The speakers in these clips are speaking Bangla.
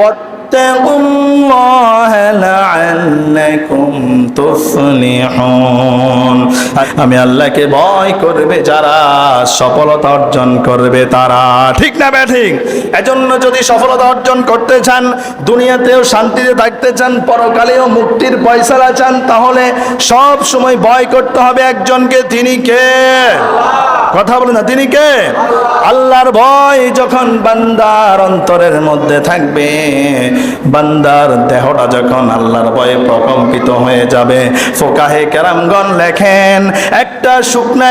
ওয়াত্তাকুল্লাহা লাআল্লাকুম তুফলিহুন। আমি আল্লাহকে ভয় করবে যারা সফলতা অর্জন করবে তারা। ঠিক না ঠিক? এজন্য যদি সফলতা অর্জন করতে চান, দুনিয়াতেও শান্তিতে থাকতে চান, পরকালেও মুক্তির ফয়সালা চান, তাহলে সব সময় ভয় করতে হবে একজনকে। তিনি কে? কথা বলে না, তিনি কে? আল্লাহর ভয় যখন বান্দার অন্তরের মধ্যে থাকবে, বান্দার দেহটা যখন আল্লাহর ভয়ে প্রকম্পিত হয়ে যাবে। ফোকাহে কেরামগণ লেখেন,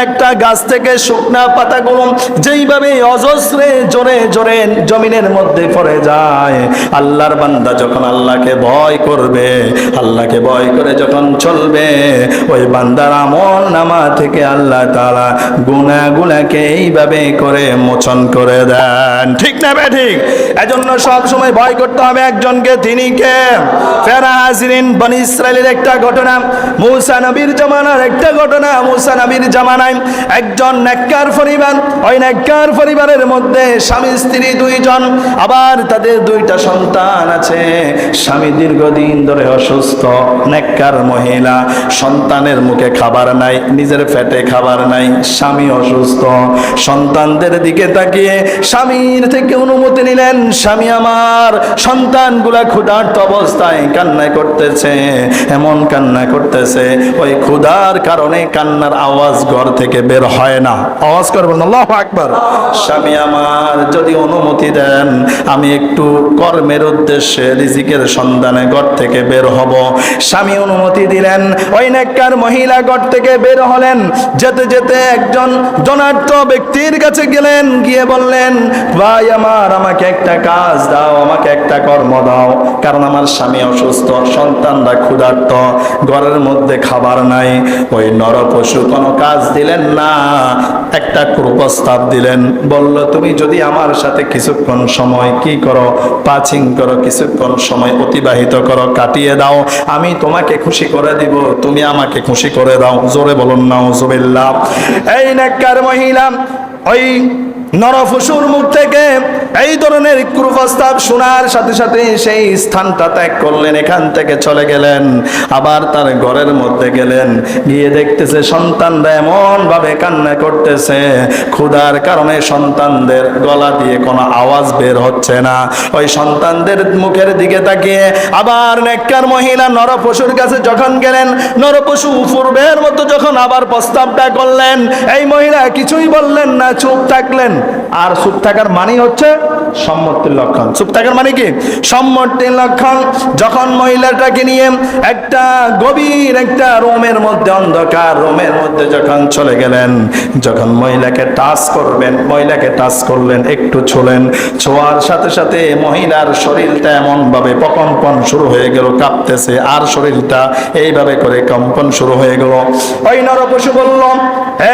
একটা গাছ থেকে শুকনা পাতাগুলো যেইভাবে অজস্রে জোরে জোরে জমিনের মধ্যে পড়ে যায়, আল্লাহর বান্দা যখন আল্লাহকে ভয় করবে, আল্লাহকে ভয় করে যখন চলবে, ওই বান্দার আমল নামা থেকে আল্লাহ তাআলা গুনাহগুলোকে এইভাবে করে মোচন করে দেন। ঠিক না ঠিক? এজন্য সব সময় ভয় করতে হবে একজনকে। তিনি কে? ফেরা হাজিরিন, বনি ইসরাইলের একটা ঘটনা, মূসা নবীর জামানার একটা ঘটনা। মূসা নবীর জামানায় একজন নেককার পরিবার, ওই নেককার পরিবারের মধ্যে স্বামী স্ত্রী দুইজন, আবার তাদের দুইটা সন্তান আছে। স্বামী দীর্ঘদিন ধরে অসুস্থ, নেককার মহিলা, সন্তানের মুখে খাবার নাই, নিজের পেটে খাবার নাই, স্বামী অসুস্থ। সন্তানদের দিকে তাকিয়ে স্বামীর থেকে অনুমতি নিলেন, স্বামী আমার সন্তানগুলা ক্ষুধার্ত অবস্থায় কান্না করতেছে, এমন কান্না করতেছে, ওই ক্ষুধার কারণে কান্নার আওয়াজ ঘর থেকে বের হয় না। আওয়াজ করবেন আল্লাহু আকবার। স্বামী আমার যদি অনুমতি দেন, আমি একটু কর্মের উদ্দেশ্যে রিজিকের সন্ধানে ঘর থেকে বের হব। স্বামী অনুমতি দিলেন, ওই নেককার মহিলা ঘর থেকে বের হলেন। যেতে যেতে একজন ধনাঢ্য ব্যক্তির কাছে গেলেন, গিয়ে বললেন, ভাই আমার, আমাকে একটা কাজ দাও, আমাকে একটা কর্ম দাও, কারণ আমার স্বামী অসুস্থ, সন্তানরা ক্ষুধার্ত, ঘরের মধ্যে খাবার নাই। ওই নরপশু কোনো কাজ দিলেন না, একটা প্রস্তাব দিলেন। বলল, তুমি যদি আমার সাথে কিছুক্ষণ সময় কি করো, পাচিং করো, কিছুক্ষণ সময় অতিবাহিত করো, কাটিয়ে দাও, আমি তোমাকে খুশি করে দিব, তুমি আমাকে খুশি করে দাও। জোরে বলুন নাউজুবিল্লাহ। এই নেককার মহিলা ওই নরপশুর মুখ থেকে এই ধরনের কুপ্রস্তাব শোনার সাথে সাথে সেই স্থানটা ত্যাগ করলেন, এখান থেকে চলে গেলেন। আবার তার ঘরের মধ্যে গেলেন, গিয়ে দেখতেছে সন্তানরা এমন ভাবে কান্না করতেছে, ক্ষুধার কারণে সন্তানদের গলা দিয়ে কোনো আওয়াজ বের হচ্ছে না। ওই সন্তানদের মুখের দিকে তাকিয়ে আবার নেককার মহিলা নরপশুর কাছে যখন গেলেন, নরপশু পূর্বের মতো যখন আবার প্রস্তাবটা করলেন, এই মহিলা কিছুই বললেন না, চুপ থাকলেন। আর চুপ থাকার মানে হচ্ছে সম্মতির লক্ষণ। চুপ থাকার মানে কি? সম্মতির লক্ষণ। যখন মহিলাটাকে নিয়ে একটা গভীর একটা রুমের মধ্যে, অন্ধকার রুমের মধ্যে যখন চলে গেলেন, যখন মহিলাকে টাচ করবেন, মহিলাকে টাচ করলেন, একটু ছোলেন, ছোঁয়ার সাথে সাথে মহিলার শরীরটা এমন ভাবে কম্পন শুরু হয়ে গেল, কাঁপতেছে, আর শরীরটা এইভাবে করে কম্পন শুরু হয়ে গেল। ওই নরপশু বলল,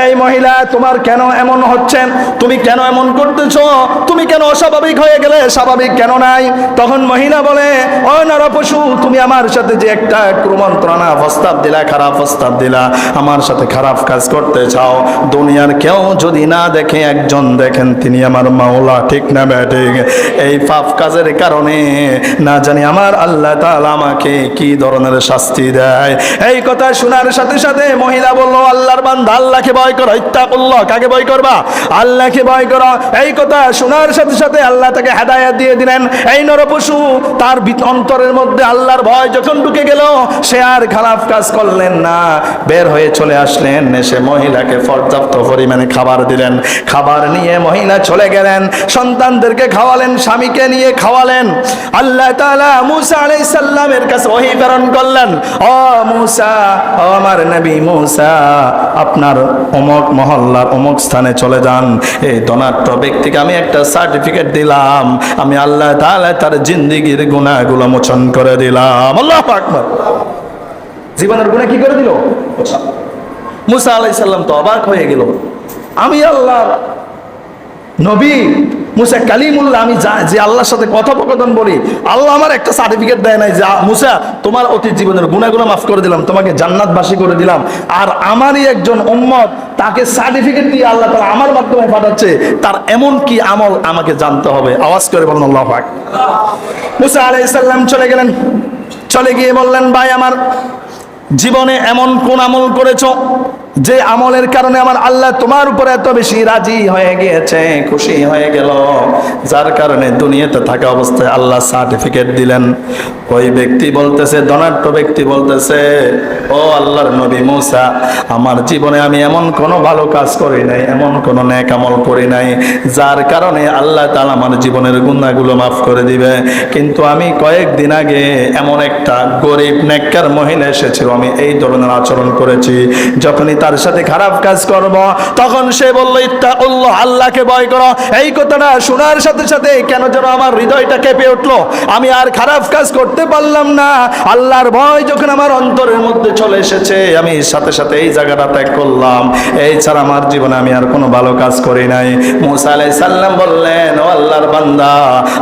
এই মহিলা, তোমার কেন এমন হচ্ছে? তুমি কেন এমন করতেছো? তুমি কেন অস্বাভাবিক হয়ে গেলে? স্বাভাবিক কেন নাই? তখন মহিলা বলে, ও নরপশু, তুমি আমার সাথে যে একটা কুমন্ত্রণা প্রস্তাব দিলা, খারাপ প্রস্তাব দিলা, আমার সাথে খারাপ কাজ করতে চাও, দুনিয়ার কেউ যদি না দেখে, একজন দেখেন, তিনি আমার মাওলা। ঠিক না ঠিক? এই পাপ কাজের কারণে না জানি আমার আল্লাহ তাআলা আমাকে কি ধরনের শাস্তি দেয়। এই কথা শোনার সাথে সাথে মহিলা বলল, আল্লাহর বান্দা, আল্লাহকে ভয় করো, ইত্তাকুল্লাহ। কাকে ভয় করবা? আল্লাহকে ভয় করো। এই কথা শোনার সাথে সাথে আল্লাহ তাকে হেদায়েত দিয়ে দিলেন। এই নরপশু তার অন্তরের মধ্যে আল্লাহর ভয় যখন ঢুকে গেল, সে আর খারাপ কাজ করলেন না, বের হয়ে চলে আসলেন। এসে মহিলাকে পর্যাপ্ত পরিমাণে খাবার দিলেন, খাবার নিয়ে মহিলা চলে গেলেন, সন্তানদেরকে খাওয়ালেন, স্বামীকে নিয়ে খাওয়ালেন। আল্লাহ তাআলা মূসা আলাইহিস সালামের কাছে ওহী প্রেরণ করলেন, ও মূসা, ও আমার নবী মূসা, আপনার অমুক মহল্লার অমুক স্থানে চলে যান, এই ধনাঢ্য ব্যক্তিকে আমি একটা সার্টিফিকেট দিলাম, আমি আল্লাহ তাআলা তার জিন্দেগীর গুনাহগুলো মোচন করে দিলাম। আল্লাহু আকবার। জীবনের গুনাহ কি করে দিল? মূসা আলাইহিস সালাম তো অবাক হয়ে গেল, আমি আল্লাহর নবী, মুসা কালিমুল্লাহ, আমি যে আল্লাহর সাথে কথোপকথন বলি, আল্লাহ আমার একটা সার্টিফিকেট দেয় নাই যে মুসা তোমার অতীত জীবনের গুনাহগুলো মাফ করে দিলাম, তোমাকে জান্নাতবাসী করে দিলাম। আর আমারই একজন উম্মত, তাকে সার্টিফিকেট দিয়ে আল্লাহ তাআলা আমার মাধ্যমে পাঠাচ্ছে, তার এমন কি আমল আমাকে জানতে হবে। আওয়াজ করে বলুন আল্লাহু আকবার। মুসা আলাইহিস সালাম চলে গেলেন, চলে গিয়ে বললেন, ভাই আমার জীবনে এমন কোন আমল করেছো যে আমলের কারণে আমার আল্লাহ তোমার উপরে এত বেশি রাজি হয়ে গিয়েছে, খুশি হয়ে গেল, যার কারণে দুনিয়াতে থাকা অবস্থায় আল্লাহ সার্টিফিকেট দিলেন। ওই ব্যক্তি বলতেছে, ধনাঢ্য ব্যক্তি বলতেছে, ও আল্লাহর নবী মুসা, আমার জীবনে আমি এমন কোনো ভালো কাজ করি নাই, এমন কোনো নেক আমল করি নাই যার কারণে আল্লাহ তাআলা আমার জীবনের গুনাহগুলো মাফ করে দিবে। কিন্তু আমি কয়েকদিন আগে এমন একটা গরিব নেককার মহিলা এসেছিল, আমি এই ধরনের আচরণ করেছি। যখনই তার সাথে খারাপ কাজ করব, তখন সে বলল, ইত্তাকুল্লাহ, আল্লাহকে ভয় করো। এই কথাটা শোনার সাথে সাথে কেন যেন আমার হৃদয়টা কেঁপে উঠলো। আমি আর খারাপ কাজ করতে পারলাম না। আল্লাহর ভয় যখন আমার অন্তরের মধ্যে চলে এসেছে, আমি সাথে সাথে এই জায়গাটা ত্যাগ করলাম। এই ছাড়া আমার জীবনে আমি আর কোনো ভালো কাজ করি নাই। মুসা আলাইহিস সালাম বললেন, ও আল্লাহর বান্দা,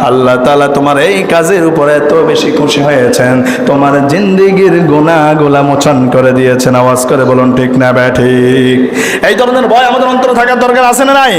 আল্লাহ তাআলা তোমার এই কাজের উপরে এত বেশি খুশি হয়েছেন, তোমার জিন্দেগীর গুনাহগুলো মোচন করে দিয়েছেন। আওয়াজ করে বলুন ঠিক না ব্যাঠিক। এই ধরনের ভয় আমাদের অন্তরে থাকার দরকার আছে না নাই?